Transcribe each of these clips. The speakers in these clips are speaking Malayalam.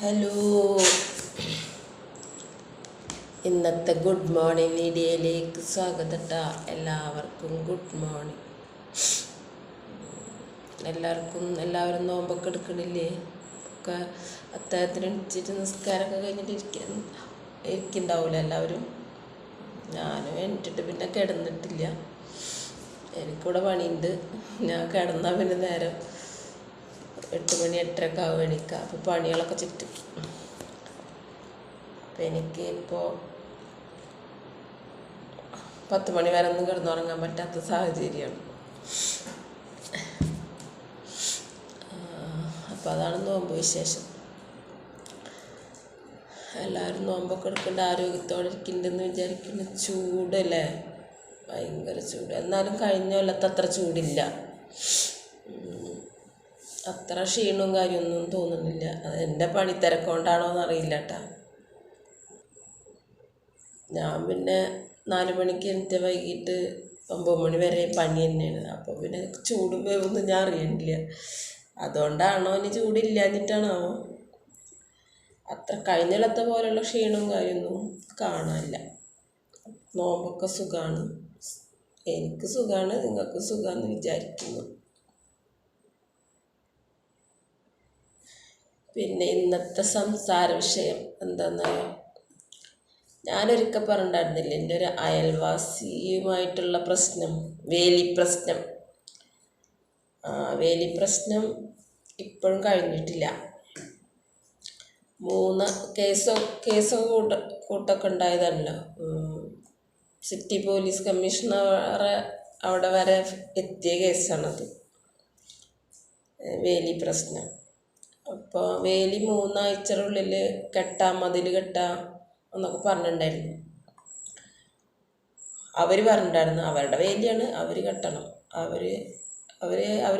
ഹലോ, ഇന്നത്തെ ഗുഡ് മോർണിംഗ് വീഡിയോയിലേക്ക് സ്വാഗതം ട്ടാ. എല്ലാവർക്കും ഗുഡ് മോർണിംഗ്. എല്ലാവരും നോമ്പൊക്കെ എടുക്കണില്ലേ? ഒക്കെ അത്താഴത്തിന് എണിച്ചിട്ട് നിസ്കാരമൊക്കെ കഴിഞ്ഞിട്ട് ഇരിക്കുന്നുണ്ടാവില്ല എല്ലാവരും. ഞാനും എണിച്ചിട്ട് പിന്നെ കിടന്നിട്ടില്ല. എനിക്കിവിടെ പണിയുണ്ട്. ഞാൻ കിടന്നാൽ പിന്നെ നേരം 8 മണി 8:30 ആവും എണീക്കുക. അപ്പോൾ പണികളൊക്കെ ചുറ്റും. അപ്പം എനിക്ക് ഇപ്പോൾ 10 മണി വരെ ഒന്നും കിടന്നുറങ്ങാൻ പറ്റാത്ത സാഹചര്യമാണ്. അപ്പോൾ അതാണ് നോമ്പ് വിശേഷം. എല്ലാവരും നോമ്പൊക്കെ എടുക്കേണ്ട ആരോഗ്യത്തോടെ ഇരിക്കുന്നുണ്ടെന്ന് വിചാരിക്കുന്നു. ചൂടല്ലേ, ഭയങ്കര ചൂട്. എന്നാലും കഴിഞ്ഞ കൊല്ലത്തെ അത്ര ചൂടില്ല. അത്ര ക്ഷീണവും കാര്യമൊന്നും തോന്നുന്നില്ല. അത് എൻ്റെ പണിത്തിരക്കൊണ്ടാണോ എന്നറിയില്ല കേട്ടോ. ഞാൻ പിന്നെ 4 മണിക്ക് എണീറ്റ് വൈകിട്ട് 9 മണി വരെ പണി തന്നെയാണ്. അപ്പോൾ പിന്നെ ചൂടും വേവൊന്നും ഞാൻ അറിയണില്ല. അതുകൊണ്ടാണോ ഇനി ചൂടില്ലാഞ്ഞിട്ടാണോ? അത്ര കഴിഞ്ഞിടത്തെ പോലെയുള്ള ക്ഷീണവും കാര്യമൊന്നും കാണാനില്ല. നോമ്പൊക്കെ സുഖമാണ്, എനിക്ക് സുഖമാണ്, നിങ്ങൾക്ക് സുഖമാണെന്ന് വിചാരിക്കുന്നു. പിന്നെ ഇന്നത്തെ സംസാര വിഷയം എന്താണെന്നറിയാം. ഞാനൊരിക്കൽ പറഞ്ഞിട്ടുണ്ടായിരുന്നില്ല എൻ്റെ ഒരു അയൽവാസിയുമായിട്ടുള്ള പ്രശ്നം, വേലിപ്രശ്നം. വേലിപ്രശ്നം ഇപ്പോഴും കഴിഞ്ഞിട്ടില്ല. 3 കേസ് കൂട്ടൊക്കെ ഉണ്ടായതാണല്ലോ. സിറ്റി പോലീസ് കമ്മീഷണറെ അവിടെ വരെ എത്തിയ കേസാണത്, വേലി പ്രശ്നം. അപ്പോൾ വേലി 3 ആഴ്ചയുടെ കെട്ടാം, മതിൽ കെട്ടാം എന്നൊക്കെ പറഞ്ഞിട്ടുണ്ടായിരുന്നു. അവർ പറഞ്ഞിട്ടുണ്ടായിരുന്നു അവരുടെ വേലിയാണ്, അവർ കെട്ടണം. അവർ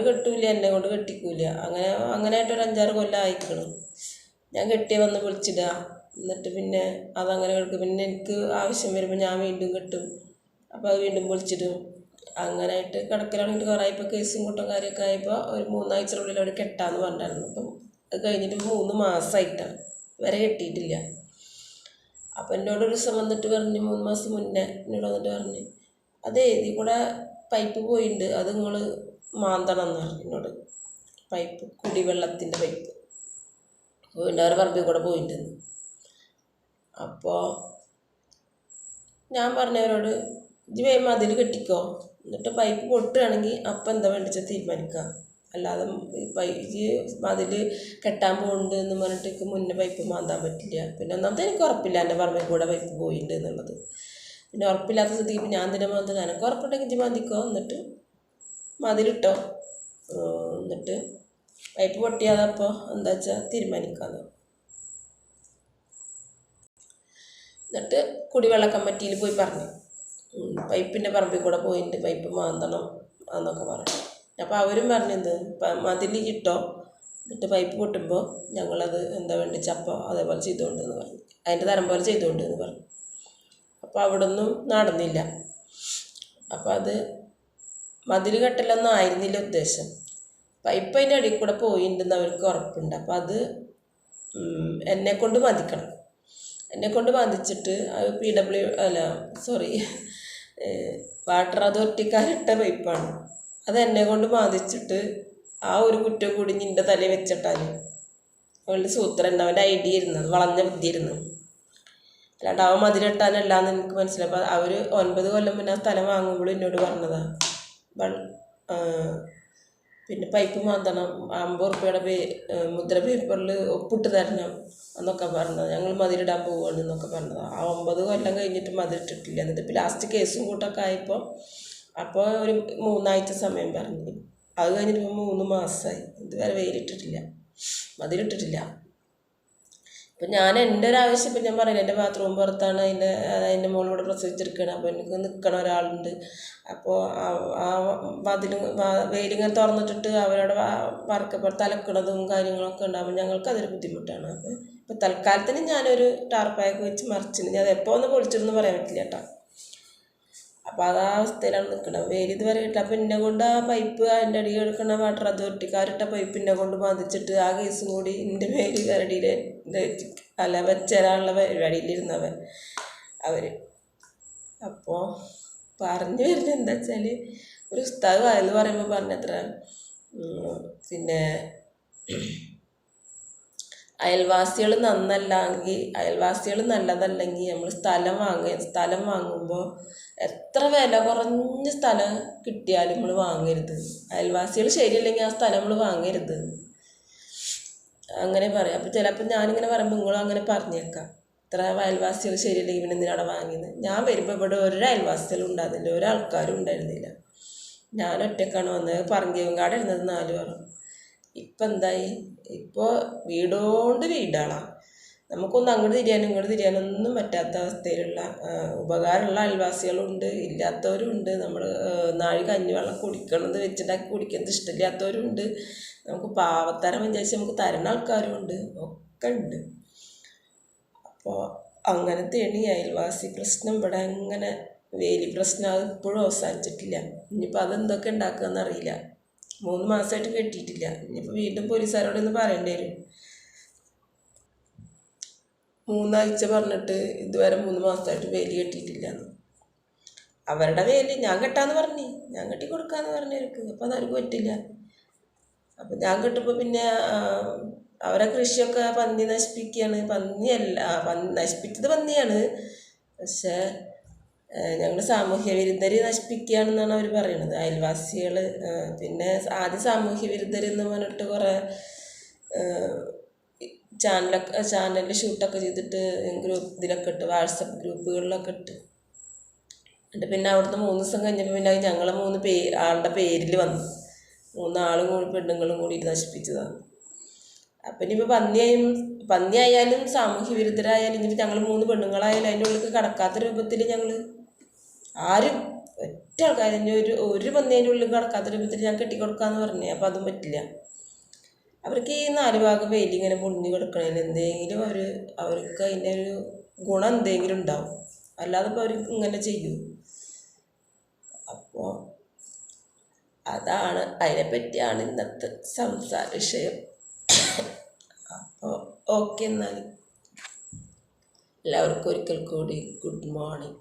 കെട്ടൂല, എന്നെ കൊണ്ട് കെട്ടിക്കൂല. അങ്ങനെയായിട്ടൊരു 5-6 കൊല്ലം ആയിക്കണം. ഞാൻ കെട്ടിയ വന്ന് വിളിച്ചിടുക, എന്നിട്ട് പിന്നെ അതങ്ങനെ കിടക്കും. പിന്നെ എനിക്ക് ആവശ്യം വരുമ്പോൾ ഞാൻ വീണ്ടും കെട്ടും, അപ്പോൾ അത് വീണ്ടും വിളിച്ചിടും. അങ്ങനെയായിട്ട് കിടക്കലാണെങ്കിൽ കുറേ ഇപ്പോൾ കേസും കൂട്ടം കാര്യമൊക്കെ ആയപ്പോൾ ഒരു 3 ആഴ്ചയുടെ അവർ കെട്ടാമെന്ന് പറഞ്ഞിട്ടുണ്ടായിരുന്നു. അപ്പം അത് കഴിഞ്ഞിട്ട് 3 മാസമായിട്ടാണ് വരെ കെട്ടിയിട്ടില്ല. അപ്പം എന്നോട് ഒരു ദിവസം വന്നിട്ട് പറഞ്ഞ്, 3 മാസം മുന്നേ എന്നോട് വന്നിട്ട് പറഞ്ഞ്, അതേ ഇതിൽ കൂടെ പൈപ്പ് പോയിട്ടുണ്ട്, അത് നിങ്ങൾ മാന്തണം എന്ന് പറഞ്ഞു എന്നോട്. പൈപ്പ്, കുടിവെള്ളത്തിൻ്റെ പൈപ്പ് പോയിട്ടുണ്ട്, അവരുടെ പറമ്പിൽ കൂടെ പോയിട്ടുണ്ടെന്ന്. അപ്പോൾ ഞാൻ പറഞ്ഞവരോട്, ഇത് വേഗം അതിൽ കെട്ടിക്കോ, എന്നിട്ട് പൈപ്പ് പൊട്ടുകയാണെങ്കിൽ അപ്പം എന്താ വേണ്ടിച്ചാൽ തീരുമാനിക്കുക. അല്ലാതെ അതിൽ കെട്ടാൻ പോകുന്നുണ്ട് എന്ന് പറഞ്ഞിട്ട് മുന്നേ പൈപ്പ് മാന്താൻ പറ്റില്ല. പിന്നെ ഒന്നാമത്തെ എനിക്ക് ഉറപ്പില്ല എൻ്റെ പറമ്പിൽ കൂടെ പൈപ്പ് പോയിട്ടുണ്ട് എന്നുള്ളത്. പിന്നെ ഉറപ്പില്ലാത്ത സ്ഥിതിക്ക് ഞാൻ എന്തിനാ മാന്താൻ? എനിക്ക് ഉറപ്പുണ്ടെങ്കിൽ ഇജ്ജ് മാന്തിക്കോ, എന്നിട്ട് മതിലിട്ടോ, എന്നിട്ട് പൈപ്പ് പൊട്ടിയാതപ്പോൾ എന്താ വെച്ചാൽ തീരുമാനിക്കാമെന്ന്. എന്നിട്ട് കുടിവെള്ള കമ്മിറ്റിയിൽ പോയി പറഞ്ഞു, പൈപ്പിൻ്റെ പറമ്പിൽ കൂടെ പോയിട്ട് പൈപ്പ് മാന്തണം എന്നൊക്കെ പറഞ്ഞു. അപ്പോൾ അവരും പറഞ്ഞത്, മതിൽ ഇട്ടോ, എന്നിട്ട് പൈപ്പ് പൊട്ടുമ്പോൾ ഞങ്ങളത് എന്താ വേണ്ടിച്ചപ്പോൾ അതേപോലെ ചെയ്തുകൊണ്ടെന്ന് പറഞ്ഞു, അതിൻ്റെ തരം പോലെ ചെയ്തുകൊണ്ടെന്ന് പറഞ്ഞു. അപ്പോൾ അവിടെ ഒന്നും നടന്നില്ല. അപ്പോൾ അത് മതിൽ കെട്ടലൊന്നും ആയിരുന്നില്ല ഉദ്ദേശം. പൈപ്പ് അതിൻ്റെ അടിയിൽ കൂടെ പോയിട്ടുണ്ടെന്ന് അവർക്ക് ഉറപ്പുണ്ട്. അപ്പോൾ അത് എന്നെക്കൊണ്ട് മതിക്കണം. എന്നെക്കൊണ്ട് ബാധിച്ചിട്ട് അത് വാട്ടർ അതോറിറ്റിക്കാരിട്ട പൈപ്പാണ്. അത് എന്നെ കൊണ്ട് ബാധിച്ചിട്ട് ആ ഒരു കുറ്റം കൂടി നിൻ്റെ തലയിൽ വെച്ചിട്ടാൽ അവളുടെ സൂത്രൻ, അവൻ്റെ ഐഡിയ ഇരുന്നത്, വളഞ്ഞ ബുദ്ധി ഇരുന്നു. അല്ലാണ്ട് അവൻ മതിലിട്ടാനല്ലാന്ന് എനിക്ക് മനസ്സിലായി. അപ്പോൾ അവർ 9 കൊല്ലം മുന്നേ ആ സ്ഥലം വാങ്ങുമ്പോഴും എന്നോട് പറഞ്ഞതാണ്, പിന്നെ പൈപ്പ് മാന്തണം, 50 ഉറുപ്പികയുടെ മുദ്ര പേപ്പറിൽ ഒപ്പിട്ട് തരണം എന്നൊക്കെ പറഞ്ഞത്. ഞങ്ങൾ മതിലിടാൻ പോവുകയാണ് എന്നൊക്കെ പറഞ്ഞത്. ആ 9 കൊല്ലം കഴിഞ്ഞിട്ട് മതിലിട്ടിട്ടില്ല. എന്നിട്ട് ഇപ്പോൾ ലാസ്റ്റ് കേസും കൂട്ടൊക്കെ ആയപ്പോൾ അപ്പോൾ ഒരു 3 ആഴ്ച സമയം പറഞ്ഞു. അത് കഴിഞ്ഞിട്ട് ഇപ്പോൾ 3 മാസമായി, ഇതുവരെ വെയിലിട്ടിട്ടില്ല, മതിലിട്ടിട്ടില്ല. ഇപ്പം ഞാൻ എൻ്റെ ഒരു ആവശ്യം, ഇപ്പം ഞാൻ പറയില്ല, എൻ്റെ ബാത്റൂം പുറത്താണ്, അതിൻ്റെ മുകളിലൂടെ പ്രസവിച്ചെടുക്കുകയാണ്. അപ്പോൾ എനിക്ക് നിൽക്കണ ഒരാളുണ്ട്. അപ്പോൾ ആ വെയിലിങ്ങനെ തുറന്നിട്ടിട്ട് അവരോട് തലക്കണതും കാര്യങ്ങളൊക്കെ ഉണ്ടാകുമ്പോൾ ഞങ്ങൾക്കതൊരു ബുദ്ധിമുട്ടാണ്. അപ്പോൾ ഇപ്പോൾ തൽക്കാലത്തിന് ഞാനൊരു ടാർപ്പായൊക്കെ വെച്ച് മറിച്ചിന്. ഞാൻ എപ്പോൾ ഒന്ന് പൊളിച്ചിരുന്ന് പറയാൻ പറ്റില്ല കേട്ടോ. അപ്പോൾ അത് ആ അവസ്ഥയിലാണ് നിൽക്കുന്നത്. വേലി ഇതുവരെ ഇട്ട് അപ്പം എന്നെ കൊണ്ട് ആ പൈപ്പ് അതിൻ്റെ അടിയിൽ കിടക്കുന്ന വാട്ടർ അതോറിറ്റിക്കാരിട്ട പൈപ്പ് എന്നെ കൊണ്ട് ബാധിച്ചിട്ട് ആ കേസും കൂടി എൻ്റെ മേലിൽ കരടിയിൽ അല്ല വെച്ചേരാനുള്ള പരിപാടിയിലിരുന്നവൻ അവർ. അപ്പോൾ പറഞ്ഞു വരുന്നത് എന്താ വെച്ചാൽ ഒരു ഉസ്താദ് എന്ന് പറയുമ്പോൾ പറഞ്ഞത്ര പിന്നെ അയൽവാസികൾ അയൽവാസികൾ നല്ലതല്ലെങ്കിൽ നമ്മൾ സ്ഥലം വാങ്ങുമ്പോൾ എത്ര വില കുറഞ്ഞ സ്ഥലം കിട്ടിയാലും നമ്മൾ വാങ്ങരുത്. അയൽവാസികൾ ശരിയല്ലെങ്കിൽ ആ സ്ഥലം നമ്മൾ വാങ്ങരുത് അങ്ങനെ പറയാം. അപ്പോൾ ചിലപ്പോൾ ഞാനിങ്ങനെ പറയുമ്പോൾ നിങ്ങളും അങ്ങനെ പറഞ്ഞേക്കാം, ഇത്ര അയൽവാസികൾ ശരിയല്ലെങ്കിൽ പിന്നെ എന്തിനാണ് വാങ്ങിയത്. ഞാൻ വരുമ്പോൾ ഇവിടെ ഒരു അയൽവാസികളും ഉണ്ടായിരുന്നില്ല, ഒരാൾക്കാരും ഉണ്ടായിരുന്നില്ല. ഞാൻ ഒറ്റക്കാണ് വന്നത്. പറങ്കിയങ്കാട് ഇരുന്നത് 4 പേരും. ഇപ്പം എന്തായി, ഇപ്പോൾ വീടാണ്. നമുക്കൊന്നും അങ്ങോട്ട് തിരിയാനും ഇങ്ങോട്ട് തിരിയാനൊന്നും പറ്റാത്ത അവസ്ഥയിലുള്ള ഉപകാരമുള്ള അയൽവാസികളുണ്ട്, ഇല്ലാത്തവരുണ്ട്. നമ്മൾ നാഴി കഞ്ഞിവെള്ളം കുടിക്കണത് വെച്ചിട്ടാക്കി കുടിക്കുന്നത് ഇഷ്ടമില്ലാത്തവരുണ്ട്. നമുക്ക് പാവത്തരം വിചാരിച്ച് നമുക്ക് തരുന്ന ആൾക്കാരും ഉണ്ട്, ഒക്കെ ഉണ്ട്. അപ്പോൾ അങ്ങനത്തെയാണ് ഈ അയൽവാസി പ്രശ്നം. ഇവിടെ അങ്ങനെ വേലി പ്രശ്നം അത് ഇപ്പോഴും അവസാനിച്ചിട്ടില്ല. ഇനിയിപ്പോൾ അതെന്തൊക്കെ ഉണ്ടാക്കുകയെന്നറിയില്ല. 3 മാസമായിട്ട് കെട്ടിയിട്ടില്ല. ഇനിയിപ്പോൾ വീണ്ടും പോലീസുകാരോടൊന്ന് പറയേണ്ടി വരും. 3 ആഴ്ച പറഞ്ഞിട്ട് ഇതുവരെ 3 മാസമായിട്ട് വേലി കെട്ടിയിട്ടില്ല. അവരുടെ വേലി ഞാൻ കെട്ടാന്ന് പറഞ്ഞു, ഞാൻ കെട്ടി കൊടുക്കാമെന്ന് പറഞ്ഞവർക്ക്. അപ്പോൾ അതവർക്ക് പറ്റില്ല. അപ്പം ഞാൻ കെട്ടുമ്പോൾ പിന്നെ അവരെ കൃഷിയൊക്കെ പന്നി നശിപ്പിക്കുകയാണ്. നശിപ്പിച്ചത് പന്നിയാണ്, പക്ഷേ ഞങ്ങൾ സാമൂഹ്യ വിരുദ്ധർ നശിപ്പിക്കുകയാണെന്നാണ് അവർ പറയണത്, അയൽവാസികൾ. പിന്നെ ആദ്യം സാമൂഹ്യ വിരുദ്ധരെന്ന് പറഞ്ഞിട്ട് കുറേ ചാനലിൽ ഷൂട്ടൊക്കെ ചെയ്തിട്ട് ഇതിലൊക്കെ ഇട്ട്, വാട്സപ്പ് ഗ്രൂപ്പുകളിലൊക്കെ ഇട്ട്. എന്നിട്ട് പിന്നെ അവിടുന്ന് 3 ദിവസം കഴിഞ്ഞപ്പോൾ പിന്നെ ഞങ്ങൾ 3 ആളുടെ പേരിൽ വന്നു. 3 ആളും കൂടി പെണ്ണുങ്ങളും കൂടിയിട്ട് നശിപ്പിച്ചതാണ്. അപ്പം ഇനിയിപ്പോൾ പന്നിയായാലും സാമൂഹ്യ വിരുദ്ധരായാലും ഇനിയിപ്പോൾ ഞങ്ങൾ 3 പെണ്ണുങ്ങളായാലും അതിൻ്റെ ഉള്ളിൽ കടക്കാത്ത രൂപത്തിൽ ഞങ്ങൾ ആരും ഒറ്റ ആൾക്കാരിൻ്റെ ഒരു പന്നീൻ്റെ ഉള്ളിൽ കടക്കാത്ത രൂപത്തിൽ ഞാൻ കെട്ടിക്കൊടുക്കാമെന്ന് പറഞ്ഞു. അപ്പോൾ അതും പറ്റില്ല. അവർക്ക് ഈ 4 ഭാഗം വേലി ഇങ്ങനെ പൊളിഞ്ഞ് കിടക്കണതിൽ എന്തെങ്കിലും അവർക്ക് അതിൻ്റെ ഒരു ഗുണം എന്തെങ്കിലും ഉണ്ടാവും, അല്ലാതെ ഇപ്പോൾ അവർ ഇങ്ങനെ ചെയ്യും. അപ്പോൾ അതാണ്, അതിനെപ്പറ്റിയാണ് ഇന്നത്തെ സംസാര വിഷയം. അപ്പോൾ ഓക്കെ, എന്നാൽ എല്ലാവർക്കും ഒരിക്കൽ കൂടി ഗുഡ് മോർണിംഗ്.